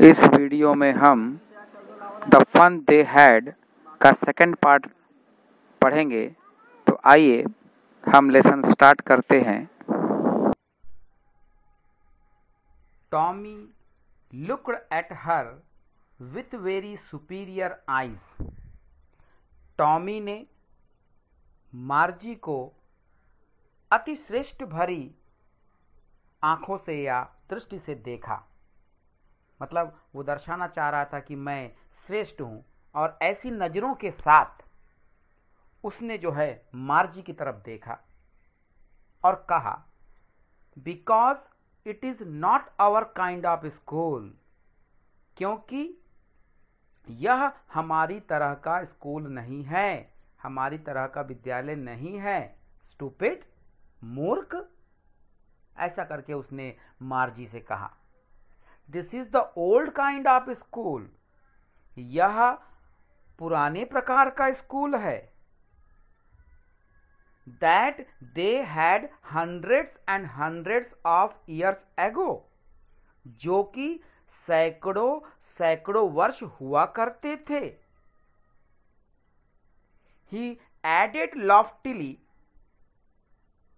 इस वीडियो में हम द फन दे हैड का सेकंड पार्ट पढ़ेंगे। तो आइए हम लेसन स्टार्ट करते हैं। Tommy looked at her with very superior eyes. Tommy ने मार्जी को अतिश्रेष्ठ भरी आंखों से या दृष्टि से देखा। मतलब वो दर्शाना चाह रहा था कि मैं श्रेष्ठ हूं, और ऐसी नजरों के साथ उसने जो है मार्जी की तरफ देखा और कहा, because it is not our kind of school, क्योंकि यह हमारी तरह का स्कूल नहीं है, हमारी तरह का विद्यालय नहीं है। स्टूपिड, मूर्ख, ऐसा करके उसने मार्जी से कहा। This is the old kind of school, यह पुराने प्रकार का स्कूल है। That they had hundreds and hundreds of years ago, जो कि सैकड़ों सैकड़ों वर्ष हुआ करते थे। ही एडेड लॉफ्टिली,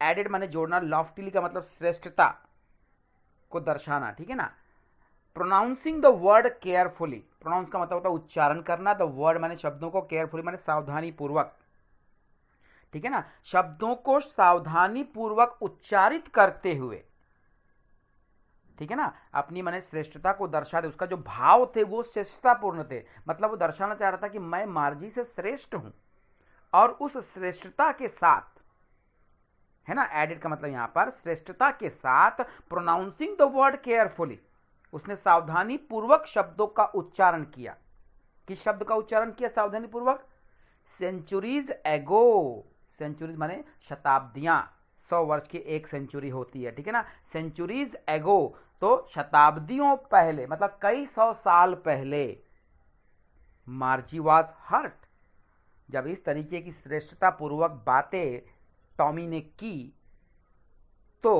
एडेड माने जोड़ना, लॉफ्टिली का मतलब श्रेष्ठता को दर्शाना, ठीक है ना। Pronouncing the word carefully, pronounce का मतलब होता है उच्चारण करना, द वर्ड माने शब्दों को, केयरफुली माने सावधानी पूर्वक, ठीक है ना। शब्दों को सावधानी पूर्वक उच्चारित करते हुए, ठीक है ना, अपनी माने श्रेष्ठता को दर्शाते, उसका जो भाव थे वो श्रेष्ठतापूर्ण थे। मतलब वो दर्शाना चाह रहा था कि मैं मार्जी से श्रेष्ठ हूं, और उस श्रेष्ठता के साथ, है ना, एडेड का मतलब यहां पर श्रेष्ठता के साथ, प्रोनाउंसिंग द वर्ड केयरफुली, उसने सावधानी पूर्वक शब्दों का उच्चारण किया। किस शब्द का उच्चारण किया सावधानी पूर्वक? सेंचुरीज एगो, सेंचुरीज माने शताब्दियां, 100 वर्ष की एक सेंचुरी होती है, ठीक है ना। सेंचुरीज एगो तो शताब्दियों पहले, मतलब कई 100 साल पहले। मार्जी वॉज हर्ट, जब इस तरीके की श्रेष्ठता पूर्वक बातें टॉमी ने की तो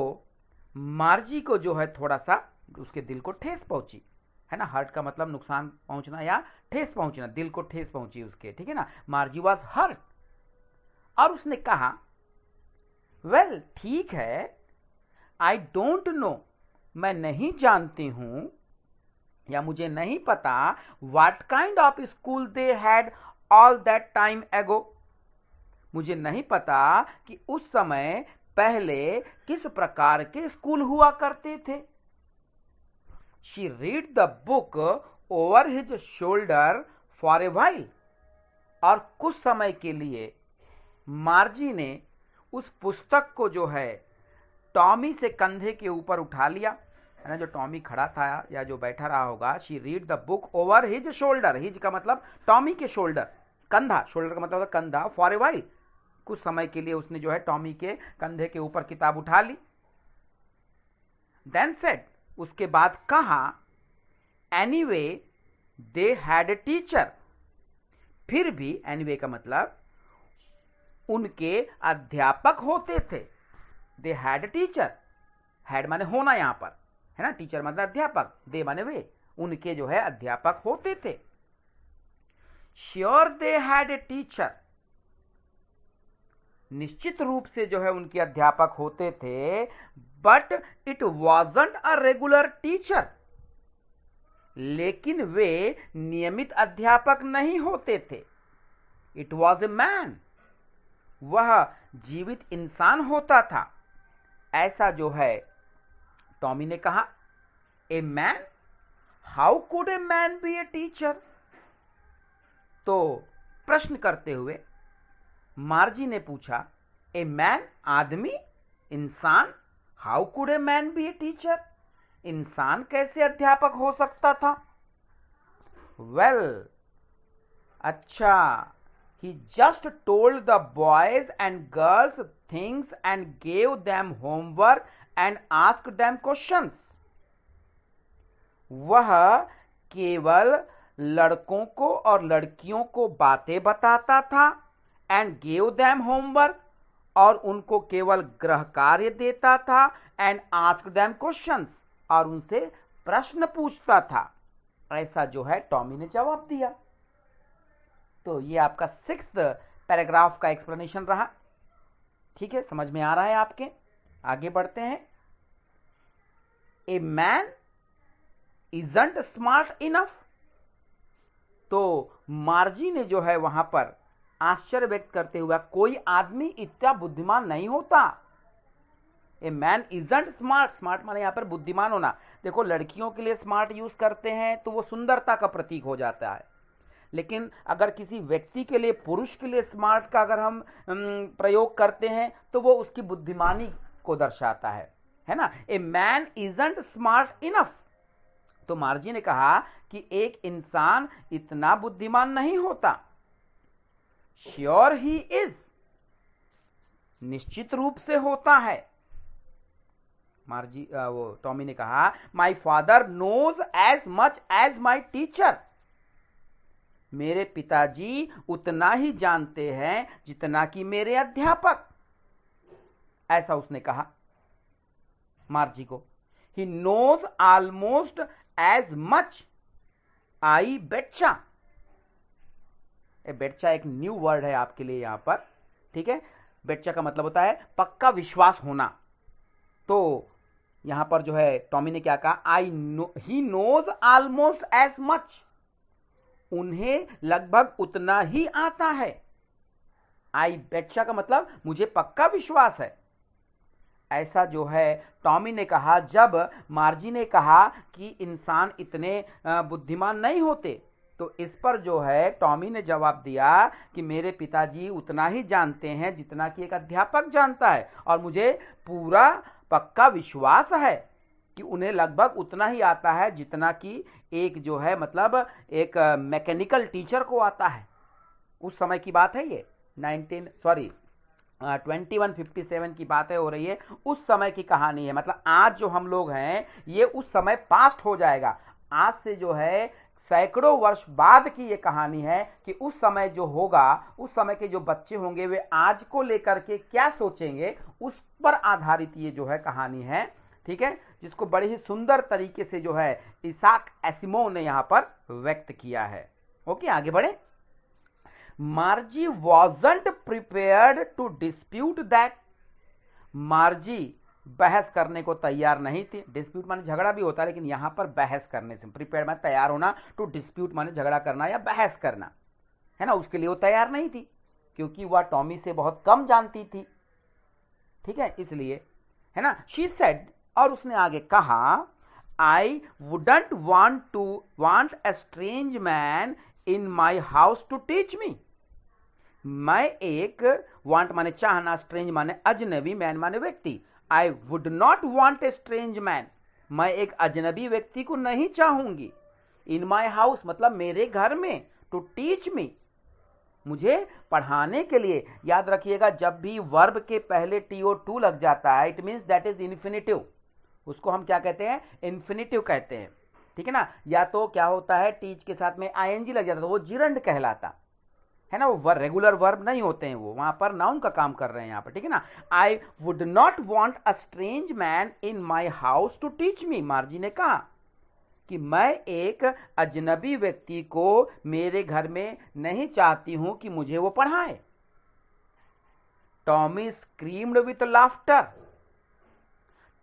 मार्जी को जो है थोड़ा सा उसके दिल को ठेस पहुंची, है ना। हर्ट का मतलब नुकसान पहुंचना या ठेस पहुंचना, दिल को ठेस पहुंची उसके, ठीक है ना। मार्जी वॉज हर्ट, और उसने कहा, वेल ठीक है, आई डोंट नो, मैं नहीं जानती हूं या मुझे नहीं पता, what kind of school they had all that time एगो, मुझे नहीं पता कि उस समय पहले किस प्रकार के स्कूल हुआ करते थे। She read the book over his shoulder for a while, और कुछ समय के लिए मार्जी ने उस पुस्तक को जो है टॉमी से कंधे के ऊपर उठा लिया, है ना, जो टॉमी खड़ा था या जो बैठा रहा होगा। She read the book over his shoulder, his का मतलब टॉमी के शोल्डर, कंधा, शोल्डर का मतलब कंधा, फॉर ए वाइल, कुछ समय के लिए उसने जो है टॉमी के कंधे के ऊपर किताब उठा ली। देन सेड, उसके बाद कहा, anyway they had a teacher, फिर भी एनीवे का मतलब उनके अध्यापक होते थे। They had a teacher, had माने होना यहां पर, है ना, टीचर मतलब अध्यापक, दे माने वे, उनके जो है अध्यापक होते थे। Sure they had a teacher, निश्चित रूप से जो है उनके अध्यापक होते थे, but it wasn't a regular teacher, लेकिन वे नियमित अध्यापक नहीं होते थे। इट वॉज ए मैन, वह जीवित इंसान होता था, ऐसा जो है टॉमी ने कहा। A man, how could a man B a teacher, तो प्रश्न करते हुए मार्जी ने पूछा, ए मैन, आदमी, इंसान, how could a man B a teacher, इंसान कैसे अध्यापक हो सकता था। वेल, अच्छा, he just told the boys and girls things and gave them homework and asked them questions, वह केवल लड़कों को और लड़कियों को बातें बताता था, एंड गेव देम होमवर्क, और उनको केवल गृह कार्य देता था, एंड आस्क्ड देम क्वेश्चंस, और उनसे प्रश्न पूछता था। ऐसा जो है टॉमी ने जवाब दिया। तो ये आपका 6th पैराग्राफ का एक्सप्लेनेशन रहा। ठीक है, समझ में आ रहा है आपके? आगे बढ़ते हैं। A man isn't smart enough. तो मार्जी ने जो है वहां पर आश्चर्य व्यक्त करते हुए, कोई आदमी इतना बुद्धिमान नहीं होता। A man isn't smart, smart माने यहां पर बुद्धिमान होना। देखो, लड़कियों के लिए स्मार्ट यूज करते हैं तो वो सुंदरता का प्रतीक हो जाता है, लेकिन अगर किसी व्यक्ति के लिए, पुरुष के लिए स्मार्ट का अगर हम प्रयोग करते हैं तो वो उसकी बुद्धिमानी को दर्शाता है ना। A man isn't smart enough. तो मार्जी ने कहा कि एक इंसान इतना बुद्धिमान नहीं होता। श्योर ही इज, निश्चित रूप से होता है। मार्जी वो टॉमी ने कहा, my father knows as much as my teacher. मेरे पिताजी उतना ही जानते हैं जितना कि मेरे अध्यापक। ऐसा उसने कहा मार्जी को। He knows almost as much I betcha. Betcha एक न्यू वर्ड है आपके लिए यहां पर। ठीक है, बेटचा का मतलब होता है पक्का विश्वास होना। तो यहां पर जो है टॉमी ने क्या कहा, he knows almost as much. उन्हें लगभग उतना ही आता है। आई बेटचा का मतलब मुझे पक्का विश्वास है। ऐसा जो है टॉमी ने कहा जब मार्जी ने कहा कि इंसान इतने बुद्धिमान नहीं होते। तो इस पर जो है टॉमी ने जवाब दिया कि मेरे पिताजी उतना ही जानते हैं जितना कि एक अध्यापक जानता है, और मुझे पूरा पक्का विश्वास है कि उन्हें लगभग उतना ही आता है जितना कि एक जो है मतलब एक मैकेनिकल टीचर को आता है। उस समय की बात है ये 2157 की बातें हो रही है। उस समय की कहानी है, मतलब आज जो हम लोग हैं ये उस समय पास्ट हो जाएगा। आज से जो है सैकड़ों वर्ष बाद की ये कहानी है कि उस समय जो होगा, उस समय के जो बच्चे होंगे वे आज को लेकर के क्या सोचेंगे, उस पर आधारित ये जो है कहानी है। ठीक है, जिसको बड़े ही सुंदर तरीके से जो है इसाक एसिमोव ने यहां पर व्यक्त किया है। ओके, आगे बढ़े। Margie wasn't prepared to dispute that. Margie बहस करने को तैयार नहीं थी। डिस्प्यूट माने झगड़ा भी होता है, लेकिन यहां पर बहस करने से, प्रिपेयर माने तैयार होना, टू डिस्प्यूट माने झगड़ा करना या बहस करना, है ना। उसके लिए वो तैयार नहीं थी क्योंकि वह टॉमी से बहुत कम जानती थी। ठीक है, इसलिए, है ना। शी सेड, और उसने आगे कहा, I wouldn't want a strange man in my house to teach me. मैं एक, वांट माने चाहना, स्ट्रेंज माने अजनबी, मैन माने व्यक्ति। आई would not want a strange man. मैं एक अजनबी व्यक्ति को नहीं चाहूंगी। इन माई हाउस मतलब मेरे घर में, टू टीच मी, मुझे पढ़ाने के लिए। याद रखिएगा, जब भी वर्ब के पहले TO2 लग जाता है, it means that is infinitive. उसको हम क्या कहते हैं, इन्फिनिटिव कहते हैं। ठीक है ना। या तो क्या होता है, टीच के साथ में ING लग जाता है तो वो जिरंड कहलाता है ना। वो रेगुलर वर्ब नहीं होते हैं, वो वहां पर नाउन का काम कर रहे हैं यहां पर। ठीक है ना। I would not want a strange man in my house to teach me. Margie ने कहा कि मैं एक अजनबी व्यक्ति को मेरे घर में नहीं चाहती हूं कि मुझे वो पढ़ाए। Tommy screamed with laughter.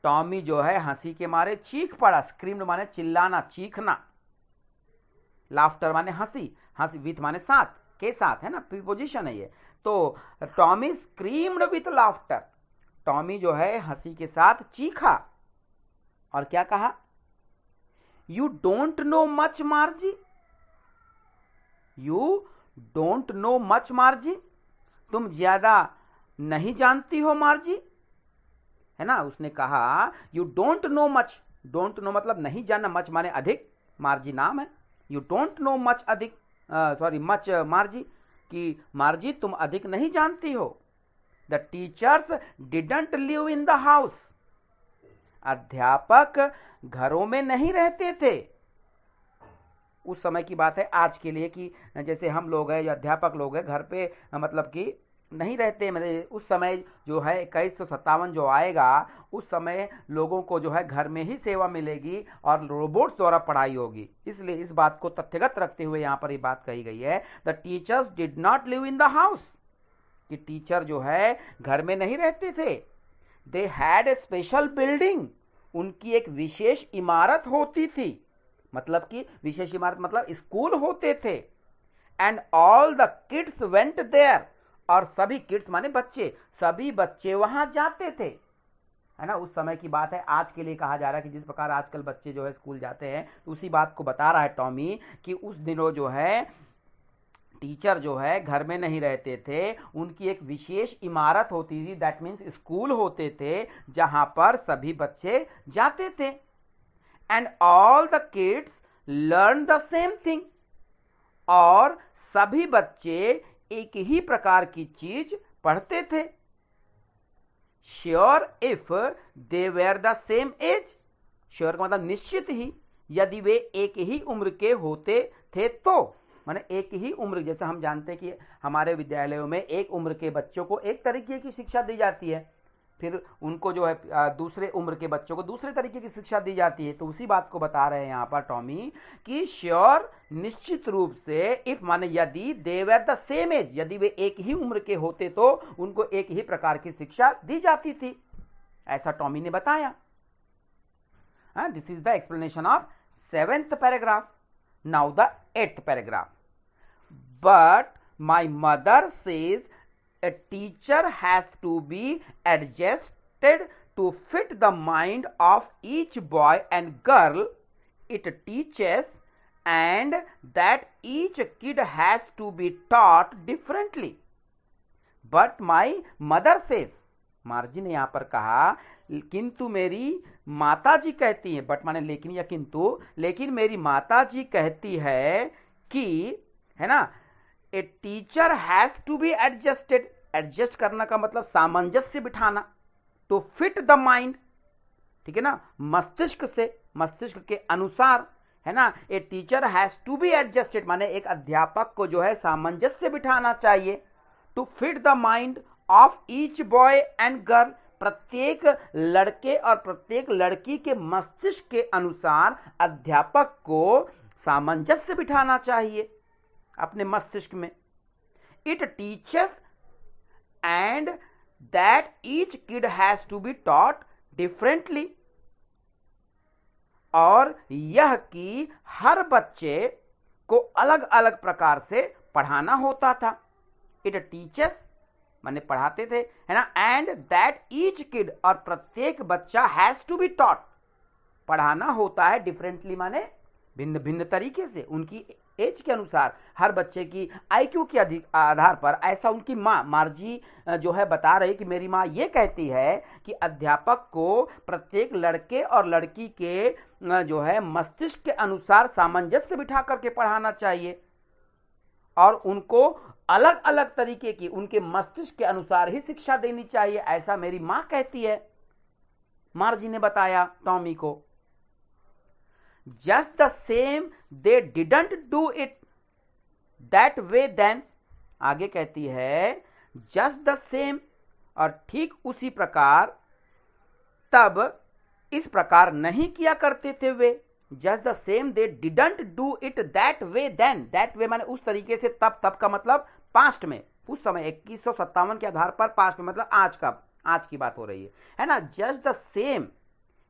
Tommy जो है हंसी के मारे चीख पड़ा। स्क्रीम्ड माने चिल्लाना, चीखना। लाफ्टर माने हंसी, हंसी विथ माने साथ, के साथ, है ना, प्रीपोजिशन है ये। तो Tommy screamed with laughter. Tommy जो है हंसी के साथ चीखा और क्या कहा, you don't know much मार्जी। You don't know much मार्जी, तुम ज्यादा नहीं जानती हो मार्जी, है ना। उसने कहा you don't know much. Don't know मतलब नहीं जानना, मच माने अधिक, मार्जी नाम है। यू डोंट नो मच अधिक, मच मार्जी, कि मार्जी तुम अधिक नहीं जानती हो। The teachers didn't live in the house. अध्यापक घरों में नहीं रहते थे। उस समय की बात है, आज के लिए कि जैसे हम लोग हैं या अध्यापक लोग हैं घर पे, मतलब कि नहीं रहते, मतलब उस समय जो है 2157 जो आएगा उस समय लोगों को जो है घर में ही सेवा मिलेगी और रोबोट्स द्वारा पढ़ाई होगी। इसलिए इस बात को तथ्यगत रखते हुए यहाँ पर ये बात कही गई है, the teachers did not live in the house, कि टीचर जो है घर में नहीं रहते थे। They had a special building, उनकी एक विशेष इमारत होती थी, मतलब कि विशेष इमारत मतलब स्कूल होते थे। And all the kids went there, और सभी किड्स माने बच्चे, सभी बच्चे वहां जाते थे, है ना। उस समय की बात है, आज के लिए कहा जा रहा है कि जिस प्रकार आजकल बच्चे जो है स्कूल जाते हैं, तो उसी बात को बता रहा है टॉमी कि उस दिनों जो है टीचर जो है घर में नहीं रहते थे, उनकी एक विशेष इमारत होती थी, दैट मीन्स स्कूल होते थे जहां पर सभी बच्चे जाते थे। And all the kids learn the same thing, और सभी बच्चे एक ही प्रकार की चीज पढ़ते थे। Sure if they were the same age, sure का मतलब निश्चित ही, यदि वे एक ही उम्र के होते थे तो, माने एक ही उम्र, जैसे हम जानते हैं कि हमारे विद्यालयों में एक उम्र के बच्चों को एक तरीके की शिक्षा दी जाती है, फिर उनको जो है दूसरे उम्र के बच्चों को दूसरे तरीके की शिक्षा दी जाती है। तो उसी बात को बता रहे हैं यहाँ पर टॉमी कि श्योर निश्चित रूप से, इफ माने यदि, दे वर द सेम एज, यदि वे एक ही उम्र के होते तो उनको एक ही प्रकार की शिक्षा दी जाती थी, ऐसा टॉमी ने बताया। This is the explanation of 7th paragraph. Now the 8th paragraph. But my mother says a teacher has to be adjusted to fit the mind of each boy and girl it teaches, and that each kid has to be taught differently. But my mother says, मार्जी ने यहां पर कहा किंतु मेरी माताजी कहती है, but माने लेकिन या किंतु, लेकिन मेरी माताजी कहती है कि, है ना, a teacher has to be adjusted, adjust करना का मतलब सामंजस्य बिठाना, टू फिट द माइंड, ठीक है ना, मस्तिष्क से, मस्तिष्क के अनुसार, है ना। A teacher has to be adjusted माने एक अध्यापक को जो है सामंजस्य बिठाना चाहिए, to fit the mind of each boy and girl, प्रत्येक लड़के और प्रत्येक लड़की के मस्तिष्क के अनुसार अध्यापक को सामंजस्य बिठाना चाहिए अपने मस्तिष्क में। It teachers and that each kid has to be taught differently, और यह कि हर बच्चे को अलग अलग प्रकार से पढ़ाना होता था। इट टीचर्स माने पढ़ाते थे, है ना, एंड दैट ईच किड, और प्रत्येक बच्चा, हैज टू बी टॉट पढ़ाना होता है डिफरेंटली माने भिन्न भिन्न तरीके से, उनकी एज के अनुसार, हर बच्चे की आईक्यू के आधार पर। ऐसा उनकी माँ मार्जी जो है बता रही कि मेरी माँ ये कहती है कि अध्यापक को प्रत्येक लड़के और लड़की के जो है मस्तिष्क के अनुसार सामंजस्य बिठा करके पढ़ाना चाहिए, और उनको अलग अलग तरीके की उनके मस्तिष्क के अनुसार ही शिक्षा देनी चाहिए, ऐसा मेरी माँ कहती है, मार्जी ने बताया टॉमी को। Just the same they didn't do it that way then, आगे कहती है just the same, और ठीक उसी प्रकार तब इस प्रकार नहीं किया करते थे वे। just the same they didn't do it that way then, that way माने उस तरीके से, तब का मतलब पास्ट में, उस समय 2157 के आधार पर, पास्ट में मतलब आज की बात हो रही है ना। just the same,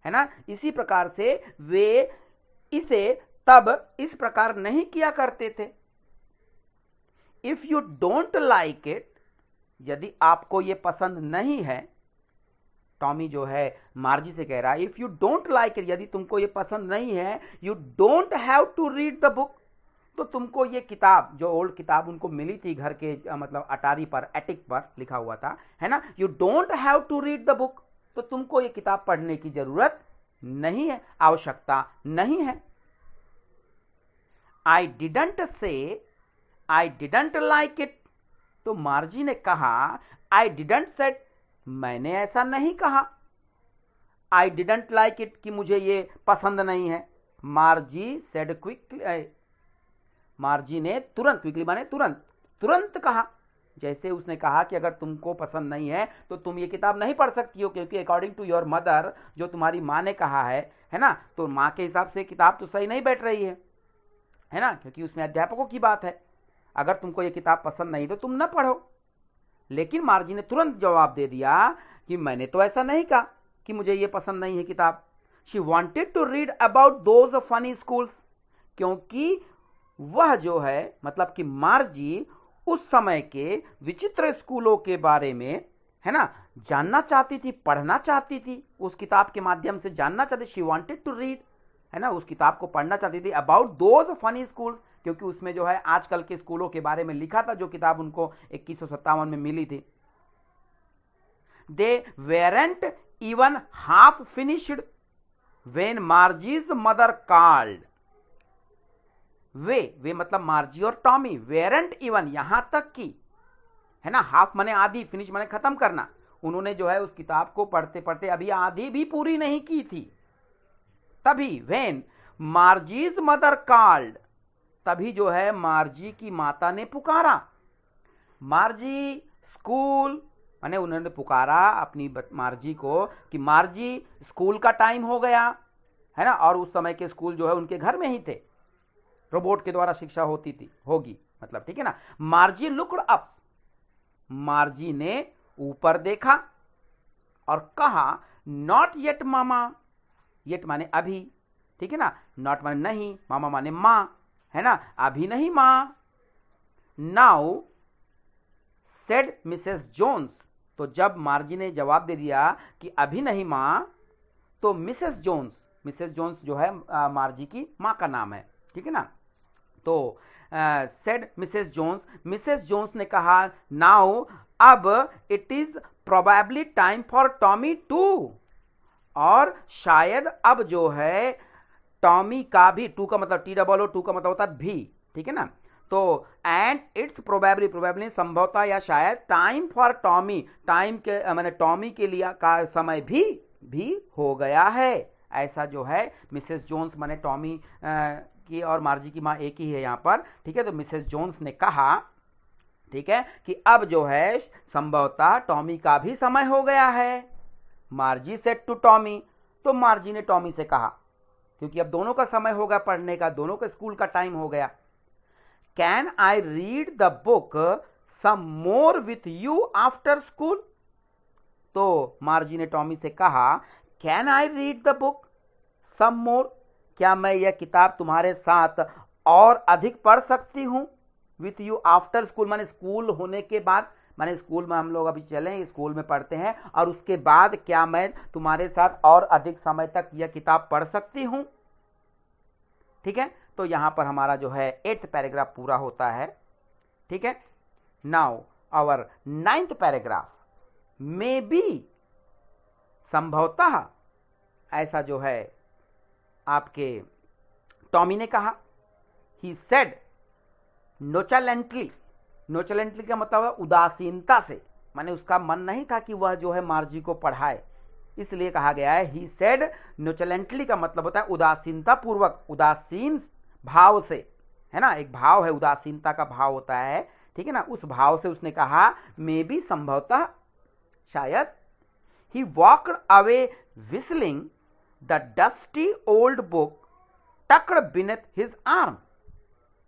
है ना, इसी प्रकार से वे इसे तब इस प्रकार नहीं किया करते थे। If you don't like it, यदि आपको यह पसंद नहीं है, टॉमी जो है मार्जी से कह रहा है, if you don't like it, यदि तुमको यह पसंद नहीं है, you don't have to read the book, तो तुमको ये किताब, जो ओल्ड किताब उनको मिली थी घर के मतलब अटारी पर, एटिक पर लिखा हुआ था, है ना, you don't have to read the book, तो तुमको ये किताब पढ़ने की जरूरत नहीं है, आवश्यकता नहीं है। I didn't say I didn't like it, तो मार्जी ने कहा I didn't said, मैंने ऐसा नहीं कहा I didn't like it कि मुझे ये पसंद नहीं है। मार्जी said quickly, मार्जी ने तुरंत, क्विकली माने तुरंत कहा, जैसे उसने कहा कि अगर तुमको पसंद नहीं है तो तुम ये किताब नहीं पढ़ सकती हो, क्योंकि अकॉर्डिंग टू योर मदर, जो तुम्हारी माँ ने कहा है ना, तो माँ के हिसाब से किताब तो सही नहीं बैठ रही है ना, क्योंकि उसमें अध्यापकों की बात है। अगर तुमको ये किताब पसंद नहीं तो तुम ना पढ़ो। लेकिन मार्जी ने तुरंत जवाब दे दिया कि मैंने तो ऐसा नहीं कहा कि मुझे ये पसंद नहीं है किताब। She wanted to read about those funny schools, क्योंकि वह जो है मतलब कि मार्जी उस समय के विचित्र स्कूलों के बारे में, है ना, जानना चाहती थी, पढ़ना चाहती थी, उस किताब के माध्यम से जानना चाहती। शी वांटेड टू रीड, है ना, उस किताब को पढ़ना चाहती थी अबाउट दोज फनी स्कूल्स, क्योंकि उसमें जो है आजकल के स्कूलों के बारे में लिखा था, जो किताब उनको 2157 में मिली थी। They weren't even half finished when Margie's mother called. वे मतलब मार्जी और टॉमी, वेरेंट इवन यहां तक की, है ना, हाफ माने आधी, फिनिश माने खत्म करना, उन्होंने जो है उस किताब को पढ़ते पढ़ते अभी आधी भी पूरी नहीं की थी। तभी व्हेन मार्जीज मदर कॉल्ड, तभी जो है मार्जी की माता ने पुकारा। मार्जी स्कूल माने उन्होंने पुकारा अपनी मार्जी को कि मार्जी स्कूल का टाइम हो गया, है ना, और उस समय के स्कूल जो है उनके घर में ही थे, रोबोट के द्वारा शिक्षा होती थी, होगी मतलब, ठीक है ना। मार्जी लुक्ड अप, मार्जी ने ऊपर देखा और कहा नॉट येट मामा, येट माने अभी, ठीक है ना, नॉट माने नहीं, मामा माने मां, है ना, अभी नहीं मां। नाउ सेड मिसेस जोन्स, तो जब मार्जी ने जवाब दे दिया कि अभी नहीं मां, तो मिसेस जोन्स जो है मार्जी की मां का नाम है, ठीक है ना। तो सेड मिसेस जोन्स ने कहा नाउ अब it is probably time for Tommy to, और शायद अब जो है टॉमी का भी, टू का मतलब TOO, टू का मतलब होता है भी, ठीक है ना। तो एंड इट्स प्रोबेबली संभवतः या शायद टाइम फॉर टॉमी, टाइम के मैंने टॉमी के लिए का समय भी हो गया है। ऐसा जो है मिसेस जोन्स माने टॉमी की और मार्जी की मां एक ही है यहां पर, ठीक है। तो मिसेस जोन्स ने कहा, ठीक है, कि अब जो है संभवतः टॉमी का भी समय हो गया है। मार्जी सेड टू टॉमी, तो मार्जी ने टॉमी से कहा, क्योंकि अब दोनों का समय होगा पढ़ने का, दोनों का स्कूल का टाइम हो गया। Can I read the book some more with you after school, तो मार्जी ने टॉमी से कहा can I read the book some more, क्या मैं यह किताब तुम्हारे साथ और अधिक पढ़ सकती हूं, विथ यू आफ्टर स्कूल माने स्कूल होने के बाद, माने स्कूल में हम लोग अभी चलें, स्कूल में पढ़ते हैं, और उसके बाद क्या मैं तुम्हारे साथ और अधिक समय तक यह किताब पढ़ सकती हूं, ठीक है। तो यहां पर हमारा जो है 8th पैराग्राफ पूरा होता है, ठीक है। Now our 9th paragraph, maybe, संभवतः, ऐसा जो है आपके टॉमी ने कहा। ही सेड नोचलेंटली, नोचलेंटली का मतलब है उदासीनता से, माने उसका मन नहीं था कि वह जो है मार्जी को पढ़ाए, इसलिए कहा गया है ही सेड नोचलेंटली का मतलब होता है उदासीनता पूर्वक, उदासीन भाव से, है ना, एक भाव है, उदासीनता का भाव होता है, ठीक है ना, उस भाव से उसने कहा मे बी, संभवतः, शायद। He walked away whistling the dusty old book tucked beneath his arm,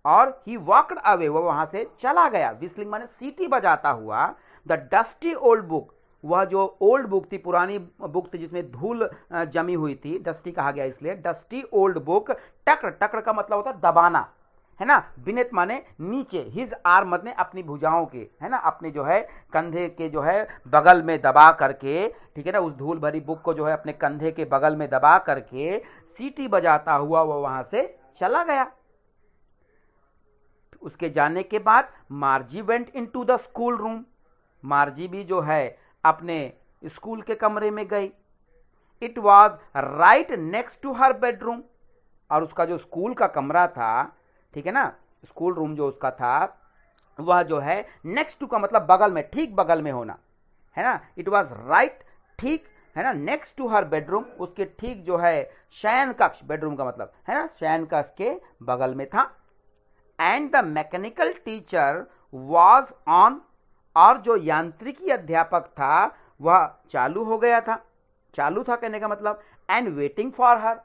और ही वॉक्ड अवे, वो वहां से चला गया, विस्लिंग माने सीटी बजाता हुआ, द डस्टी ओल्ड बुक, वह जो ओल्ड बुक थी, पुरानी बुक थी जिसमें धूल जमी हुई थी, डस्टी कहा गया इसलिए, डस्टी ओल्ड बुक, टक्ड का मतलब होता है दबाना, है ना, बिनेथ माने नीचे, हिज आर्म मतलब अपनी भुजाओं के, है ना, अपने जो है कंधे के जो है बगल में दबा करके, ठीक है ना, उस धूल भरी बुक को जो है अपने कंधे के बगल में दबा करके सीटी बजाता हुआ वो वहां से चला गया। उसके जाने के बाद Margie went into the school room, Margie भी जो है अपने स्कूल के कमरे में गई। It was right next to her bedroom, और उसका जो स्कूल का कमरा था, ठीक है ना, स्कूल रूम जो उसका था, वह जो है नेक्स्ट टू का मतलब बगल में, ठीक बगल में होना, है ना। इट वॉज राइट, ठीक, है ना, नेक्स्ट टू हर बेडरूम, उसके ठीक जो है शयन कक्ष, बेडरूम का मतलब है ना, शयन कक्ष के बगल में था। And the mechanical teacher was on, और जो यांत्रिकी अध्यापक था वह चालू हो गया था, चालू था कहने का मतलब, एंड वेटिंग फॉर हर,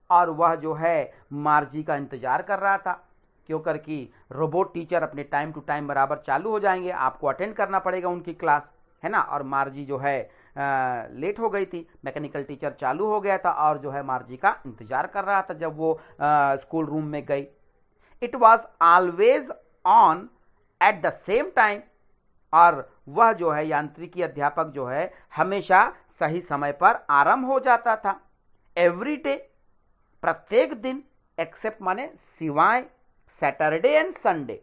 और वह जो है मार्जी का इंतजार कर रहा था, क्यों कर कि रोबोट टीचर अपने टाइम टू टाइम बराबर चालू हो जाएंगे, आपको अटेंड करना पड़ेगा उनकी क्लास, है ना। और मार्जी जो है लेट हो गई थी, मैकेनिकल टीचर चालू हो गया था और जो है मार्जी का इंतजार कर रहा था जब वो स्कूल रूम में गई। It was always on at the same time, और वह जो है यांत्रिकी अध्यापक जो है हमेशा सही समय पर आरंभ हो जाता था। एवरी डे, प्रत्येक दिन, एक्सेप्ट माने सिवाय सैटरडे एंड संडे,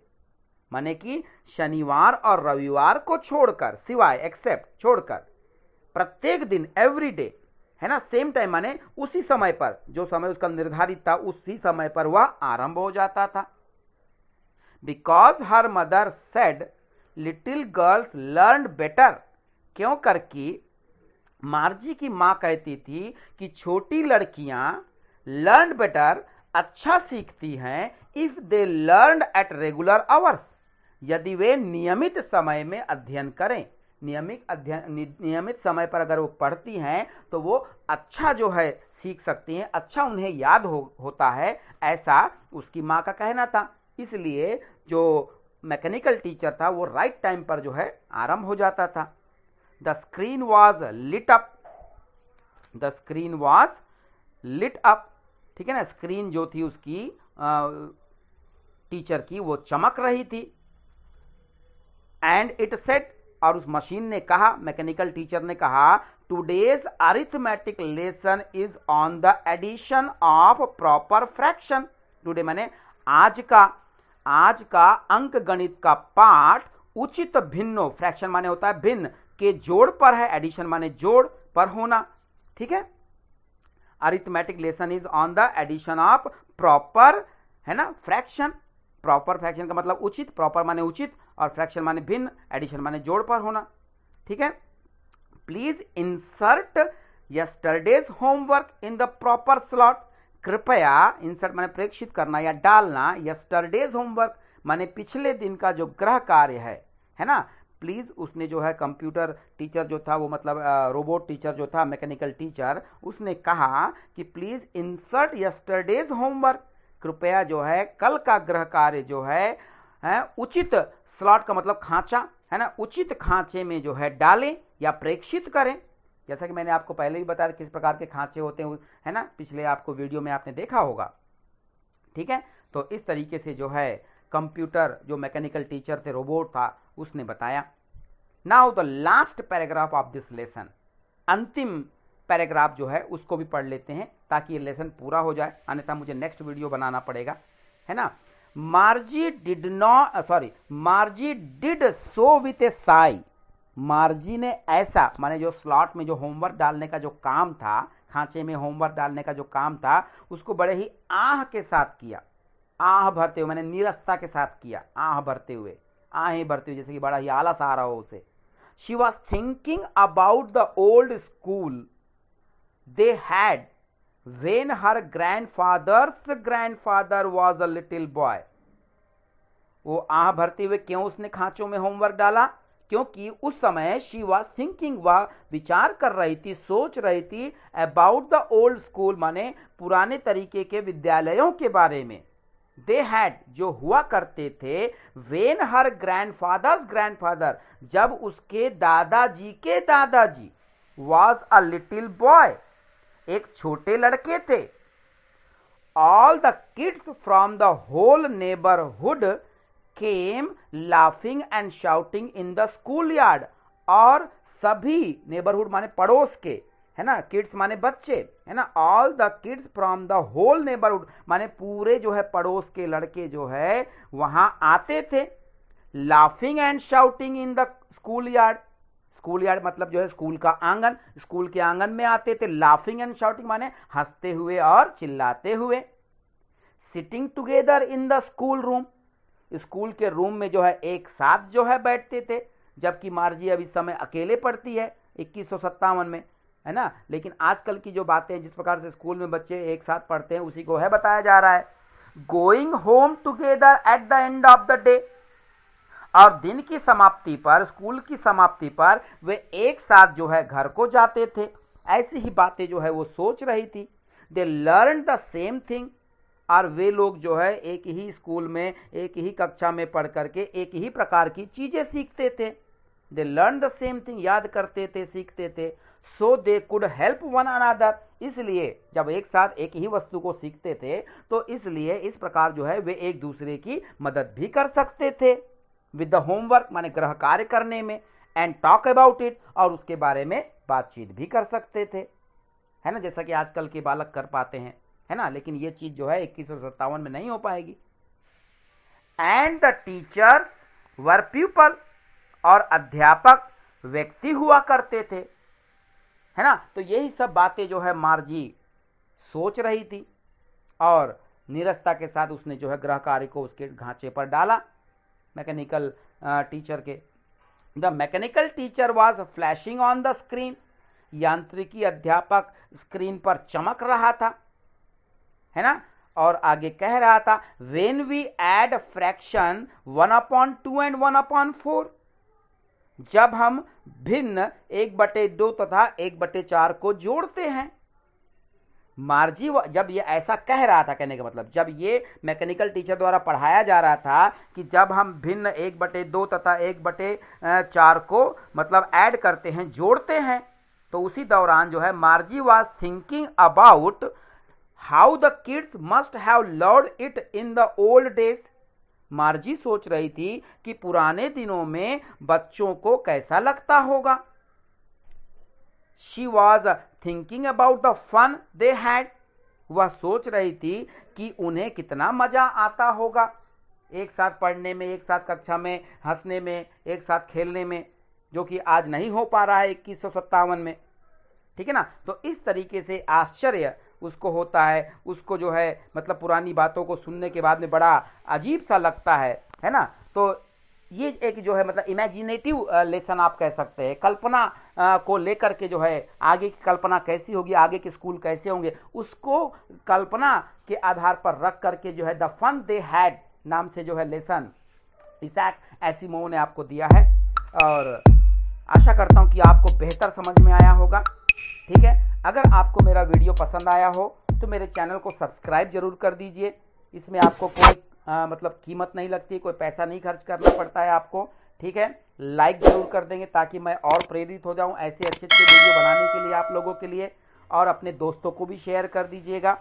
माने कि शनिवार और रविवार को छोड़कर, सिवाय एक्सेप्ट छोड़कर, प्रत्येक दिन, एवरी डे, है ना। सेम टाइम माने उसी समय पर, जो समय उसका निर्धारित था उसी समय पर वह आरंभ हो जाता था। Because her mother said little girls learn better, क्यों करके मार्जी की मां कहती थी कि छोटी लड़कियां लर्न बेटर, अच्छा सीखती हैं, if they learn at regular hours, यदि वे नियमित समय में अध्ययन करें। नियमित समय पर अगर वो पढ़ती हैं तो वो अच्छा जो है सीख सकती हैं, अच्छा उन्हें याद होता है, ऐसा उसकी मां का कहना था। इसलिए जो मैकेनिकल टीचर था वो राइट टाइम पर जो है आरंभ हो जाता था। The screen was lit up, the screen was lit up, ठीक है ना। स्क्रीन जो थी उसकी टीचर की वो चमक रही थी। एंड इट सेड, और उस मशीन ने कहा, मैकेनिकल टीचर ने कहा, today's arithmetic lesson is on the addition of proper fraction. Today माने आज का अंक गणित का पाठ उचित भिन्नो, फ्रैक्शन माने होता है भिन्न, के जोड़ पर है, एडिशन माने जोड़ पर होना, ठीक है। Arithmetic lesson is on the addition of proper, है ना, फ्रैक्शन। प्रॉपर फ्रैक्शन का मतलब उचित, प्रॉपर माने उचित और फ्रैक्शन माने भिन्न, एडिशन माने जोड़ पर होना, ठीक है। Please insert yesterday's homework in the proper slot, कृपया, इंसर्ट माने प्रेक्षित करना या डालना, यस्टरडेज होमवर्क माने पिछले दिन का जो गृह कार्य है ना। प्लीज, उसने जो है कंप्यूटर टीचर जो था वो मतलब रोबोट टीचर जो था, मैकेनिकल टीचर, उसने कहा कि प्लीज इंसर्ट यस्टरडेज होमवर्क, कृपया जो है कल का गृह कार्य जो है उचित स्लॉट का मतलब खांचा, है ना, उचित खांचे में जो है डालें या प्रेक्षित करें। जैसा कि मैंने आपको पहले भी बताया किस प्रकार के खांचे होते हैं, है ना, पिछले आपको वीडियो में आपने देखा होगा, ठीक है। तो इस तरीके से जो है कंप्यूटर जो मैकेनिकल टीचर थे, रोबोट था, उसने बताया। Now the last paragraph of this lesson, अंतिम पैराग्राफ जो है उसको भी पढ़ लेते हैं ताकि ये लेसन पूरा हो जाए, अन्यथा मुझे नेक्स्ट वीडियो बनाना पड़ेगा, है ना। मार्जी डिड सो विथ ए साई, मार्जी ने ऐसा, माने जो स्लॉट में जो होमवर्क डालने का जो काम था, खांचे में होमवर्क डालने का जो काम था, उसको बड़े ही आह के साथ किया, आह भरते हुए, मैंने नीरसता के साथ किया, आह भरते हुए, आहें भरते हुए, जैसे कि बड़ा ही आलस आ रहा हो उसे। She was thinking about the old school they had when her grandfather's grandfather was a little boy। वो आह भरते हुए क्यों उसने खांचों में होमवर्क डाला, क्योंकि उस समय she was thinking, वह विचार कर रही थी, सोच रही थी, about the old school माने पुराने तरीके के विद्यालयों के बारे में। they had जो हुआ करते थे, when her grandfather's grandfather जब उसके दादाजी के दादाजी, was a little boy एक छोटे लड़के थे। All the kids from the whole neighbourhood came laughing and shouting in the school yard, और सभी, नेबरहुड माने पड़ोस के, है ना, किड्स माने बच्चे, है ना। All the kids from the whole neighbourhood माने पूरे जो है पड़ोस के लड़के जो है वहां आते थे। Laughing and shouting in the school yard, school yard मतलब जो है स्कूल का आंगन, स्कूल के आंगन में आते थे। लाफिंग एंड शाउटिंग माने हंसते हुए और चिल्लाते हुए। Sitting together in the school room, school के रूम में जो है एक साथ जो है बैठते थे, जबकि मार्जी अब इस समय अकेले पढ़ती है 2157 में, है ना। लेकिन आजकल की जो बातें, जिस प्रकार से स्कूल में बच्चे एक साथ पढ़ते हैं, उसी को है बताया जा रहा है। Going home together at the end of the day, और दिन की समाप्ति पर, स्कूल की समाप्ति पर वे एक साथ जो है घर को जाते थे। ऐसी ही बातें जो है वो सोच रही थी। दे लर्न द सेम थिंग, और वे लोग जो है एक ही स्कूल में, एक ही कक्षा में पढ़ करके एक ही प्रकार की चीजें सीखते थे। They learn the same thing, याद करते थे, सीखते थे। So they could help one another, इसलिए जब एक साथ एक ही वस्तु को सीखते थे तो इसलिए इस प्रकार जो है वे एक दूसरे की मदद भी कर सकते थे। विद द होमवर्क माने गृह कार्य करने में, एंड टॉक अबाउट इट, और उसके बारे में बातचीत भी कर सकते थे, है ना, जैसा कि आजकल के बालक कर पाते हैं, है ना। लेकिन ये चीज जो है 2157 में नहीं हो पाएगी। And the teachers were people, और अध्यापक व्यक्ति हुआ करते थे, है ना। तो यही सब बातें जो है मार्जी सोच रही थी, और नीरसता के साथ उसने जो है गृह कार्य को उसके ढांचे पर डाला, मैकेनिकल टीचर के। The mechanical teacher was flashing on the screen, यांत्रिकी अध्यापक स्क्रीन पर चमक रहा था, है ना। और आगे कह रहा था, when we add fraction 1/2 and 1/4, जब हम भिन्न 1/2 तथा 1/4 को जोड़ते हैं। मार्जी जब ये ऐसा कह रहा था, कहने का मतलब जब ये मैकेनिकल टीचर द्वारा पढ़ाया जा रहा था कि जब हम भिन्न 1/2 तथा 1/4 को मतलब ऐड करते हैं, जोड़ते हैं, तो उसी दौरान जो है मार्जी was thinking about how the kids must have learned it in the old days. मार्जी सोच रही थी कि पुराने दिनों में बच्चों को कैसा लगता होगा। She was thinking about the fun they had, वह सोच रही थी कि उन्हें कितना मजा आता होगा एक साथ पढ़ने में, एक साथ कक्षा में हंसने में, एक साथ खेलने में, जो कि आज नहीं हो पा रहा है 2157 में, ठीक है ना। तो इस तरीके से आश्चर्य उसको होता है, उसको जो है मतलब पुरानी बातों को सुनने के बाद में बड़ा अजीब सा लगता है ना। तो ये एक जो है मतलब इमेजिनेटिव लेसन आप कह सकते हैं, कल्पना को लेकर के जो है आगे की कल्पना कैसी होगी, आगे के स्कूल कैसे होंगे, उसको कल्पना के आधार पर रख करके जो है द फन दे हैड नाम से जो है लेसन इसैक एसिमोव ने आपको दिया है। और आशा करता हूं कि आपको बेहतर समझ में आया होगा, ठीक है। अगर आपको मेरा वीडियो पसंद आया हो तो मेरे चैनल को सब्सक्राइब जरूर कर दीजिए। इसमें आपको कोई मतलब कीमत नहीं लगती, कोई पैसा नहीं खर्च करना पड़ता है आपको, ठीक है। लाइक जरूर कर देंगे ताकि मैं और प्रेरित हो जाऊं ऐसे अच्छे अच्छे वीडियो बनाने के लिए आप लोगों के लिए, और अपने दोस्तों को भी शेयर कर दीजिएगा।